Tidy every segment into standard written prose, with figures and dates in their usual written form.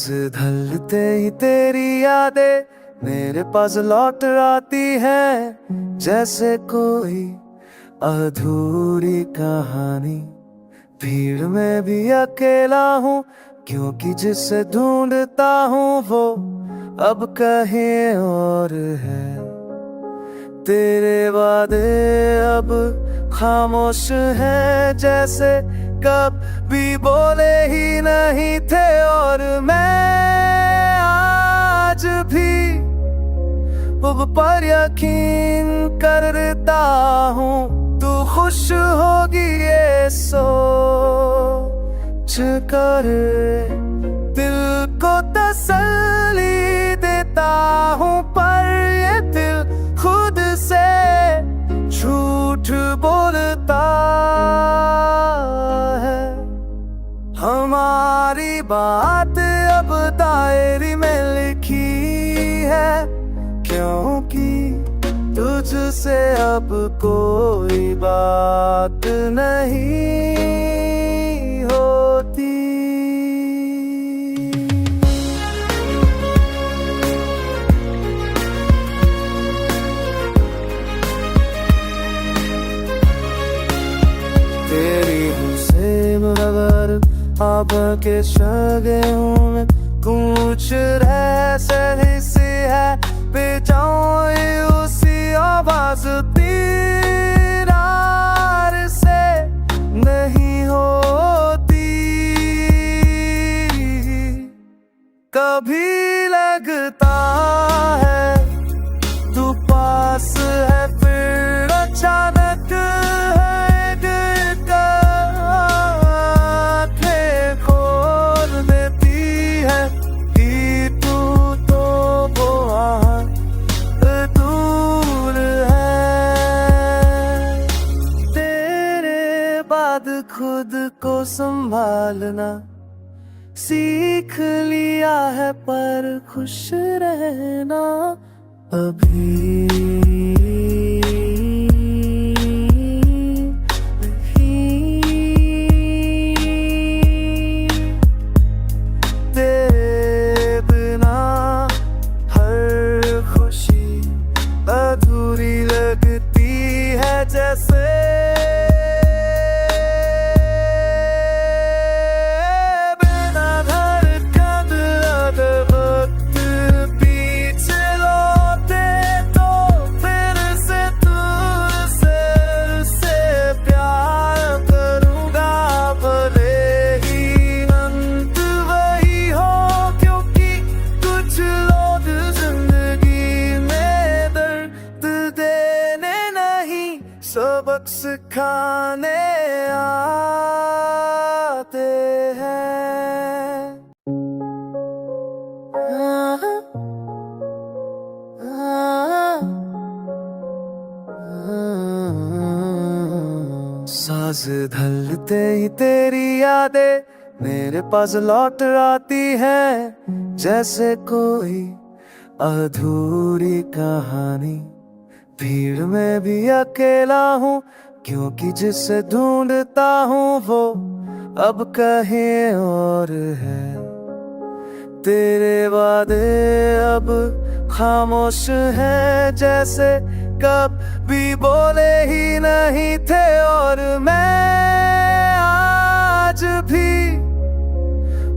ढलते ही तेरी यादें मेरे पास लौट आती है, जैसे कोई अधूरी कहानी। भीड़ में भी अकेला हूँ, क्योंकि जिसे ढूंढता हूँ वो अब कहीं और है। तेरे वादे अब खामोश हैं, जैसे कभी बोले ही नहीं थे। और मैं आज भी उस पर यकीन करता हूँ, तू खुश होगी ये सोच कर। दिल को तसल्ली देता हूँ, पर ये दिल खुद से झूठ बोलता है। हमारी बात अब डायरी में लिखी है, क्योंकि तुझसे अब कोई बात नहीं होती। तेरी हमसे मगर अब के शगे हूँ, कुछ ऐसे सी है बेचाऊं उसी आवाज तीरार से नहीं होती। कभी लगता है तू पास है, फिर अचानक खोल देती है कि तू तो बहुत दूर है। तेरे बाद खुद को संभालना सीख लिया है, पर खुश रहना अभी अधूरी लगती है, जैसे बिना धड़कन वक्त पीछे लौटे तो फिर से तुझसे प्यार करूँगा। भले ही अंत वही हो, क्योंकि कुछ लोग जिंदगी देने नहीं सबक सिखाने आते हैं। सांस ढलते ही तेरी यादें मेरे पास लौट आती है, जैसे कोई अधूरी कहानी। भीड़ में भी अकेला हूँ, क्योंकि जिसे ढूंढता हूँ वो अब कहीं और है। तेरे वादे अब खामोश हैं, जैसे कभी बोले ही नहीं थे। और मैं आज भी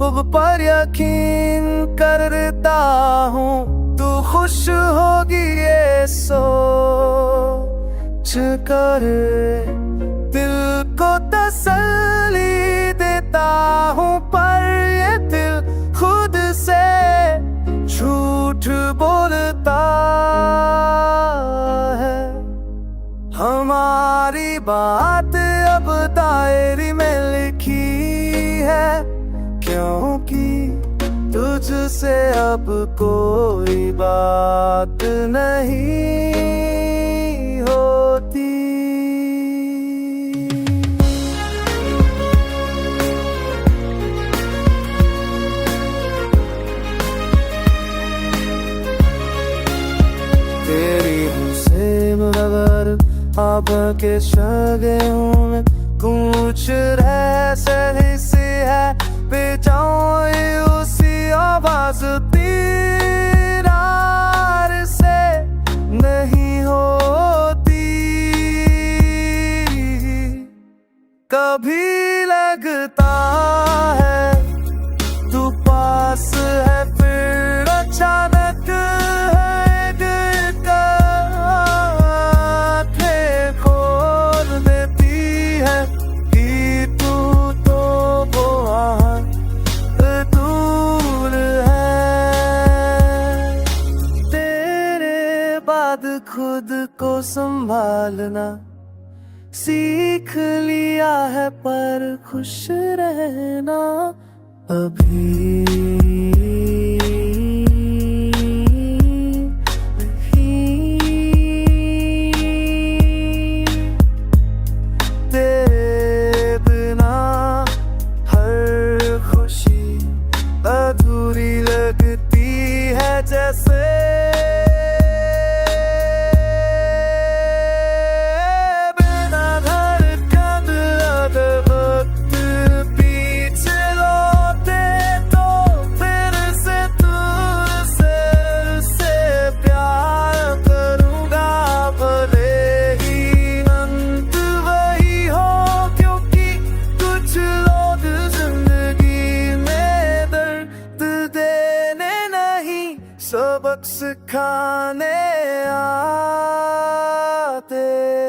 उस पर यकीन करता हूँ, तू खुश होगी ये सोच कर। दिल को तसल्ली देता हूँ, पर ये दिल खुद से झूठ बोलता है। हमारी बात अब डायरी में लिखी है, क्योंकि तुझसे अब कोई बात नहीं होती। तेरी हमसे मगर अब के शगे हूँ, कुछ ऐसे सी है बेचाऊं उसी आवाज तीरार से नहीं होती। कभी लगता है तू पास है, फिर अचानक है दिल का आँखें खोल देती है कि तू तो बहुत दूर है। तेरे बाद खुद को संभालना सीख लिया है, पर खुश रहना अभी नहीं। तेरे बिना हर खुशी अधूरी लगती है, जैसे सबक सिखाने आते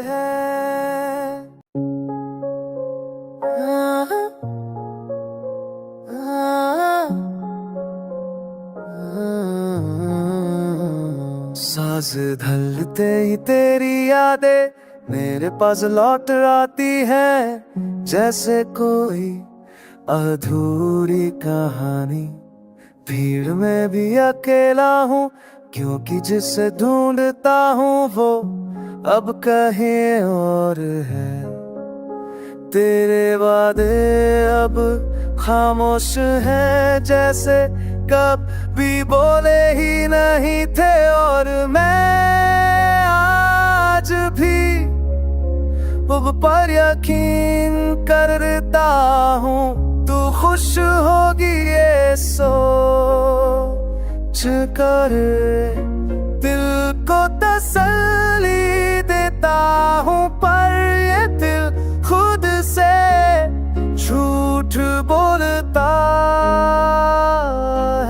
हैं। सांस ढलते ही तेरी यादें मेरे पास लौट आती है, जैसे कोई अधूरी कहानी। भीड़ में भी अकेला हूँ, क्योंकि जिसे ढूंढता हूँ वो अब कहीं और है। तेरे वादे अब खामोश हैं, जैसे कभी बोले ही नहीं थे। और मैं आज भी अब पर यकीन करता हूँ, तू खुश होगी ये सोच कर। दिल को तसल्ली देता हूँ, पर ये दिल खुद से झूठ बोलता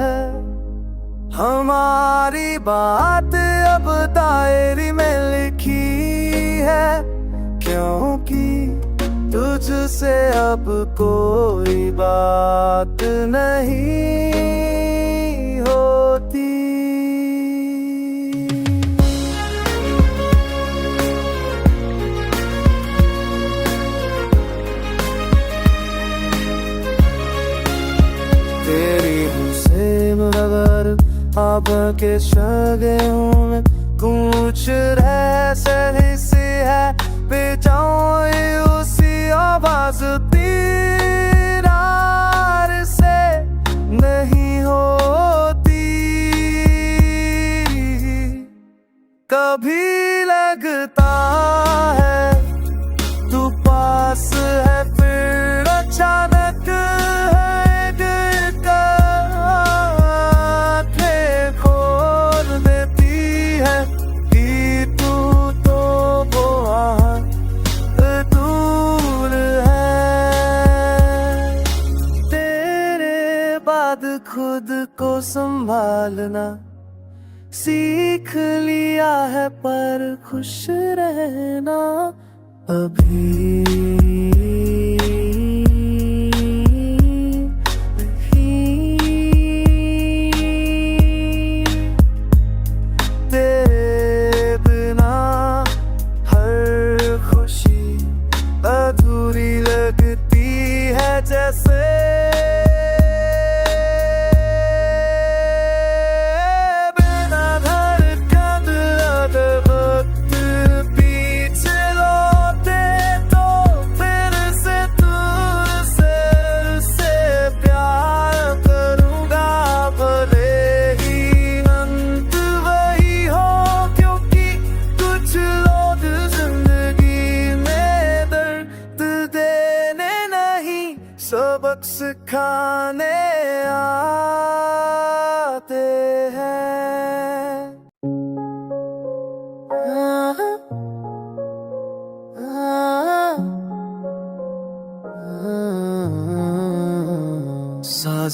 है। हमारी बात अब डायरी में लिखी है, क्योंकि तुझसे अब कोई बात नहीं होती। तेरी हमसे मुहब्बत अब के शगें में कुछ रहस्य सी है, बेजाए उसी आवाज तीरार से नहीं होती। कभी लगता है तू पास है, फिर अचानक है दिल का आँखें खोल देती है कि तू तो बहुत दूर है। तेरे बाद खुद को संभालना सीख लिया है, पर खुश रहना अभी नहीं। तेरे बिना हर खुशी अधूरी लगती है, जैसे सबक सिखाने आ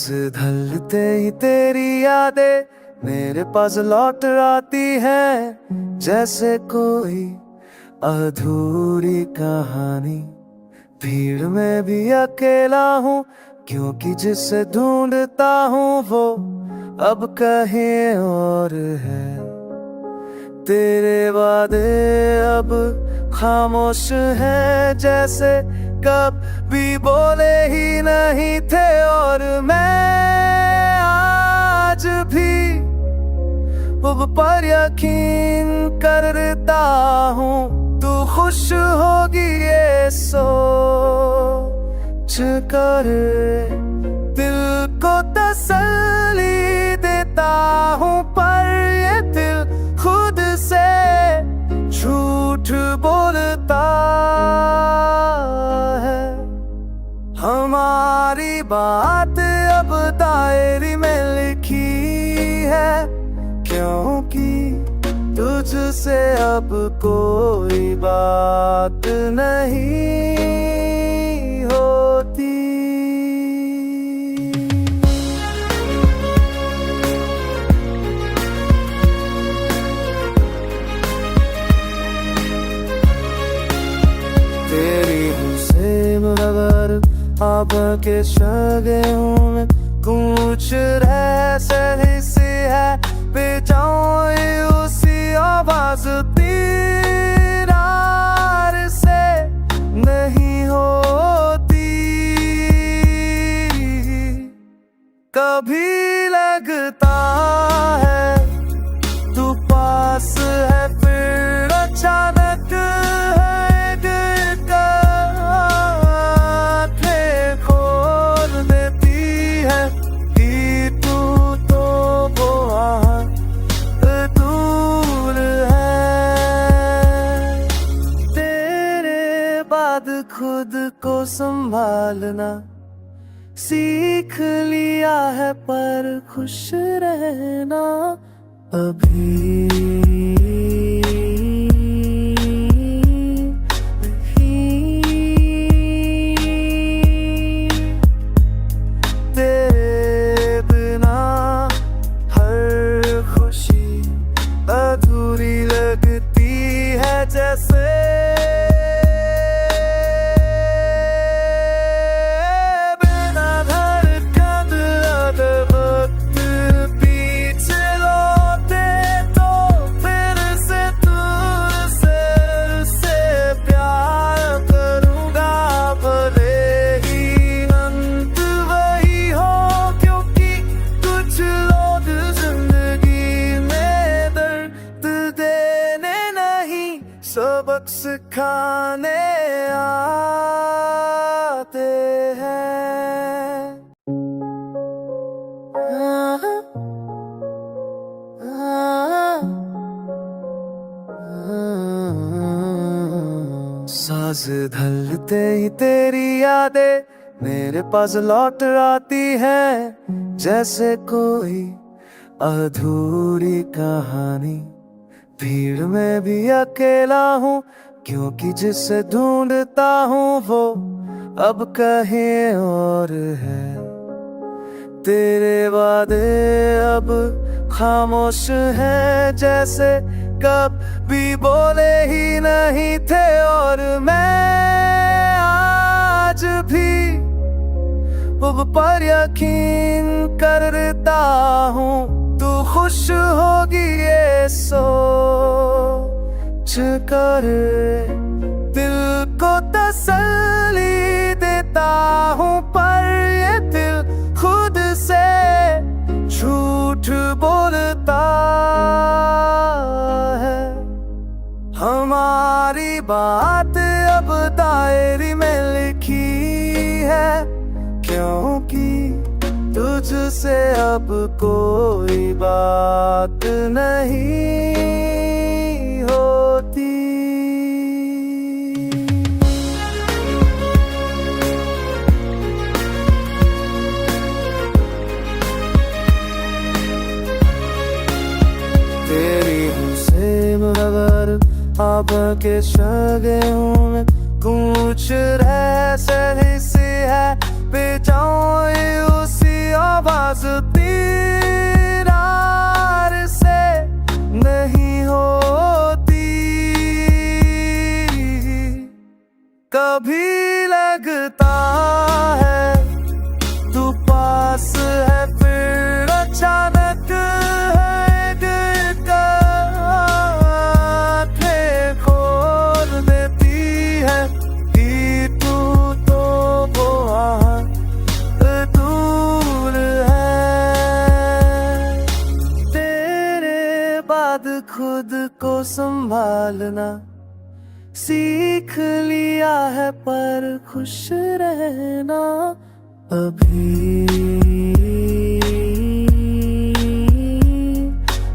सांस ढलते ही तेरी यादें मेरे पास लौट आती है, जैसे कोई अधूरी कहानी। भीड़ में भी अकेला हूँ, क्योंकि जिसे ढूंढता हूँ वो अब कहीं और है। तेरे वादे अब खामोश हैं, जैसे कभी बोले ही नहीं थे। और मैं आज भी उस पर यकीन करता हूँ, तू खुश होगी ये सोच कर। दिल को तसल्ली देता हूँ, पर ये दिल खुद से झूठ बोलता है। हमारी बात अब डायरी में लिखी है, क्योंकि तुझसे अब कोई बात नहीं होती। तेरी हमसे मुहब्बत अब के शगे हूँ मैं, कुछ रह सही सी है बेजाऊं उसी आवाज तीरार से नहीं होती। कभी लगता है तू पास है, फिर अचानक है दिल का आँखें खोल देती है कि तू तो बहुत दूर है। तेरे बाद खुद को संभालना सीख लिया है, पर खुश रहना अभी तेरे बिना हर खुशी अधूरी लगती है, जैसे बिना धड़कन वक्त पीछे लौटे तो फिर से तुझसे प्यार करूँगा। भले ही अंत वही हो, क्योंकि कुछ लोग जिंदगी में दर्द देने नहीं सबक सिखाने आते हैं। सांस ढलते ही तेरी यादें मेरे पास लौट आती है, जैसे कोई अधूरी कहानी। भीड़ में भी अकेला हूँ, क्योंकि जिसे ढूंढता हूँ वो अब कहीं और है। तेरे वादे अब खामोश हैं, जैसे कभी बोले ही नहीं थे। और मैं आज भी उस पर यकीन करता हूँ, तू खुश होगी ये सोच कर। दिल को तसल्ली देता हूँ, पर ये दिल खुद से झूठ बोलता है। हमारी बात अब डायरी में लिखी है, क्योंकि तुझसे अब कोई बात नहीं होती। तेरी हमसे मुहब्बत अब के शगे हूँ मैं, कुछ रह सही सी है बेजाऊं उसी आवाज तीरार से नहीं होती। कभी लगता है तू पास है, फिर अचानक है आँखें खोल देती है कि तू तो बहुत दूर है। तेरे बाद खुद को संभालना सीख लिया है, पर खुश रहना अभी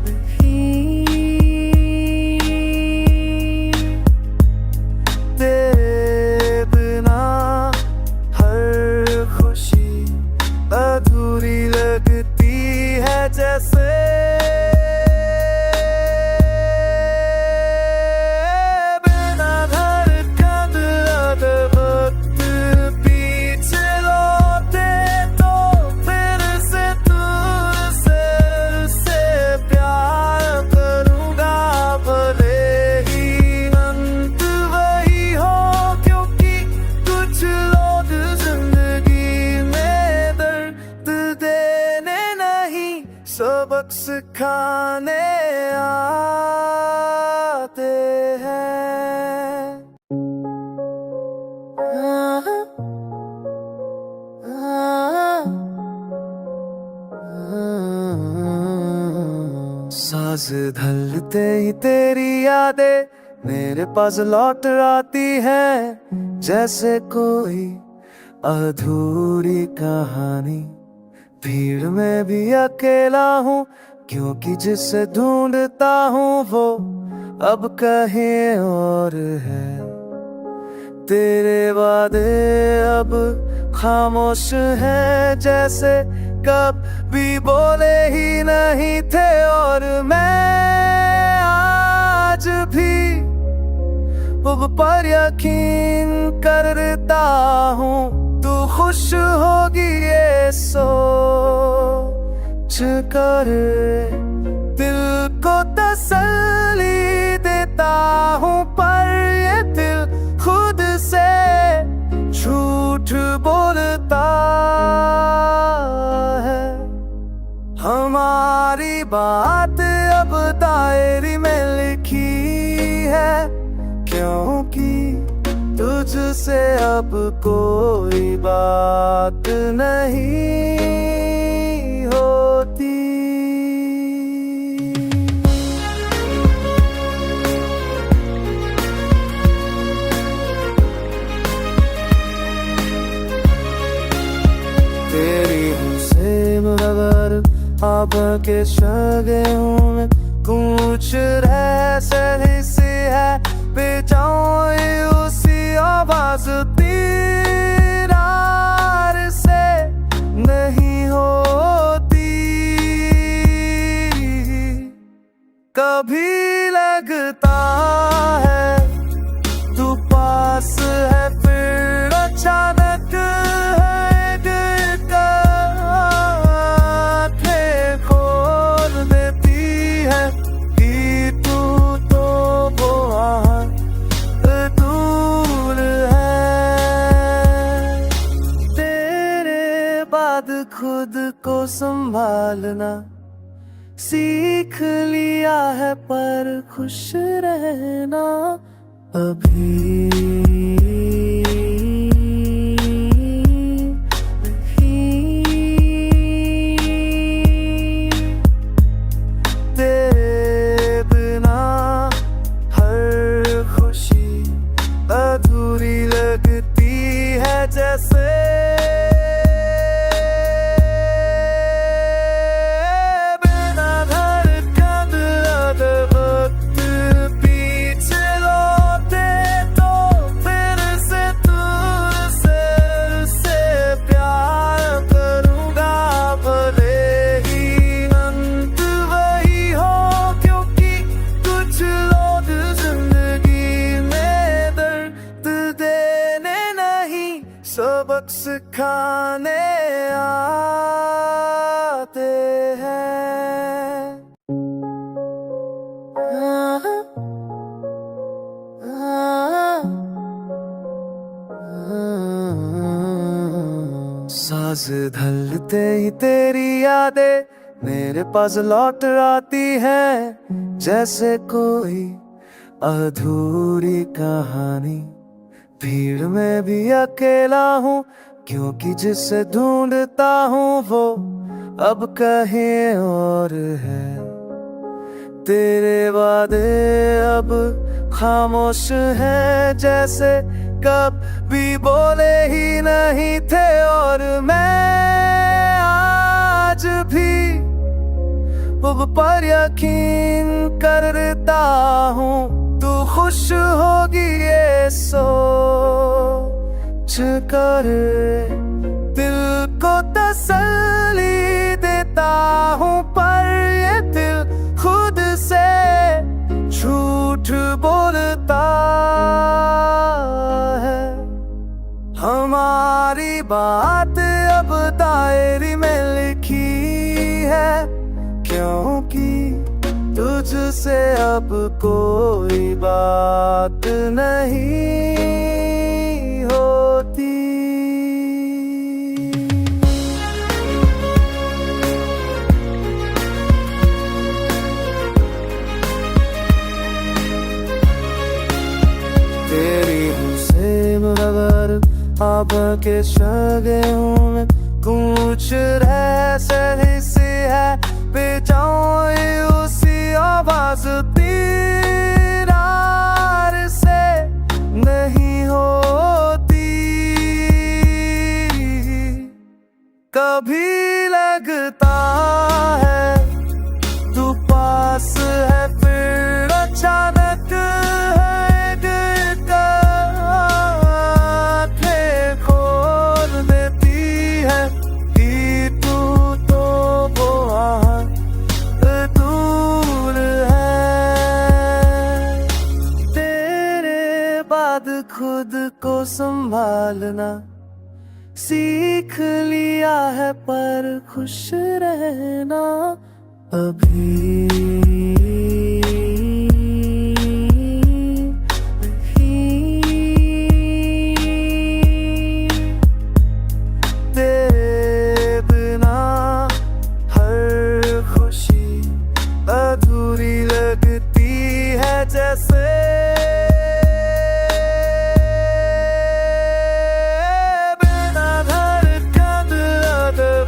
नहीं। तेरे बिना हर खुशी अधूरी लगती है, जैसे सबक सिखाने आते हैं। सांस ढलते ही तेरी यादें मेरे पास लौट आती है, जैसे कोई अधूरी कहानी। भीड़ में भी अकेला हूँ, क्योंकि जिसे ढूंढता हूँ वो अब कहीं और है। तेरे वादे अब खामोश हैं, जैसे कभी बोले ही नहीं थे। और मैं आज भी अब पर यकीन करता हूँ तू खुश होगी, ये सोच कर दिल को तसल्ली देता हूँ। पर ये दिल खुद से झूठ बोलता है। हमारी बात अब डायरी में लिखी है, क्योंकि तुझसे अब कोई बात नहीं होती। तेरी हमसे मुहब्बत अब के शगे हूँ मैं, कुछ रह सही सी है बेचाऊं उसी आवाज तीरार से नहीं होती। कभी लगता है तू पास है, फिर अचानक है आँखें खोल देती है कि तू तो बहुत दूर है। तेरे बाद खुद को संभालना सीख लिया है, पर खुश रहना अभी नहीं। तेरे बिना हर खुशी अधूरी लगती है, जैसे सबक सिखाने आ सांस ढलते ही तेरी यादें मेरे पास लौट आती है, जैसे कोई अधूरी कहानी। भीड़ में भी अकेला हूँ, क्योंकि जिसे ढूंढता हूँ वो अब कहीं और है। तेरे वादे अब खामोश हैं, जैसे कभी बोले ही नहीं थे। और मैं आज भी उस पर यकीन करता हूँ, तू खुश होगी ये सोच कर। दिल को तसल्ली देता हूँ, पर ये दिल खुद से झूठ बोलता है। हमारी बात अब डायरी में लिखी है, क्योंकि तुझसे अब कोई बात नहीं होती। तेरी हमसे मुहब्बत अब के शगे में कुछ ऐसे से है, बेजाऊं उसी आवाज तीरार से नहीं होती। कभी लगता है तू पास है, फिर अचानक खोल देती है कि तू तो बहुत दूर है। तेरे बाद खुद को संभालना सीख लिया है, पर खुश रहना अभी अधूरी लगती है, जैसे बिना धड़कन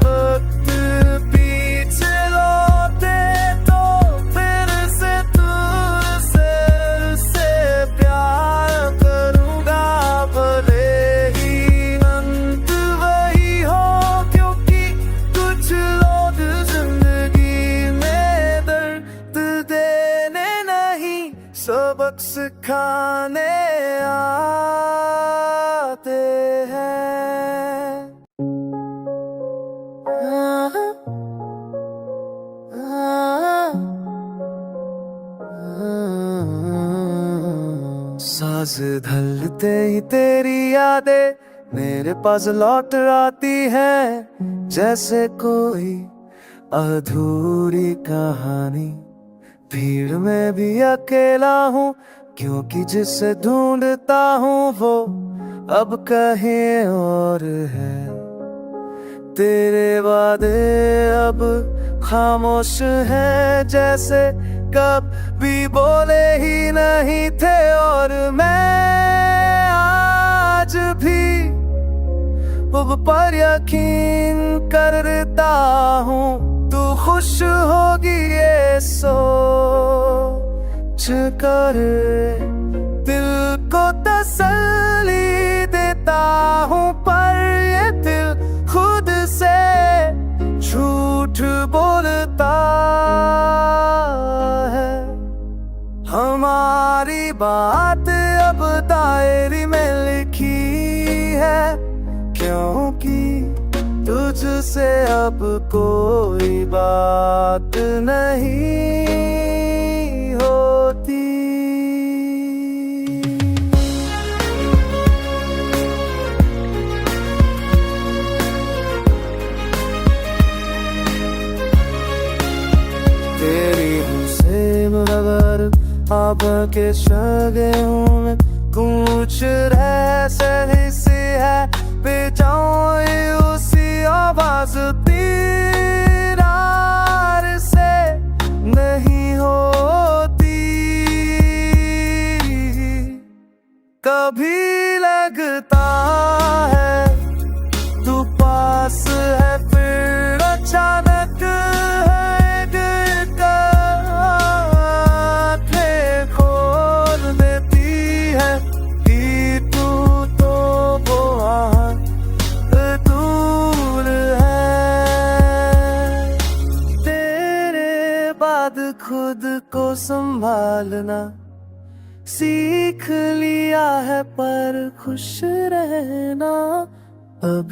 वक्त पीछे लौटे तो फिर से तुझसे प्यार करूँगा। भले ही अंत वही हो, क्योंकि कुछ लोग जिंदगी देने नहीं सबक सिखाने आते हैं। सांस ढलते ही तेरी यादें मेरे पास लौट आती है, जैसे कोई अधूरी कहानी। भीड़ में भी अकेला हूँ, क्योंकि जिसे ढूंढता हूँ वो अब कहीं और है। तेरे वादे अब खामोश हैं, जैसे कभी बोले ही नहीं थे। और मैं आज भी उस पर यकीन करता हूँ, तू खुश होगी ये सोच कर। दिल को तसल्ली देता हूँ, पर ये दिल खुद से झूठ बोलता है। हमारी बात अब डायरी में लिखी है, क्योंकि तुझसे अब कोई बात नहीं होती। तेरी हमसे मुहब्बत अब के शगे में कुछ ऐसे से है, बेजाऊं उसी राज तीरार से नहीं होती। कभी लगता है तू पास है, फिर अचानक है गिरकर आँखें खोल देती है कि तू तो बहुत दूर है। तेरे बाद खुद को संभालना सीख लिया है, पर खुश रहना अब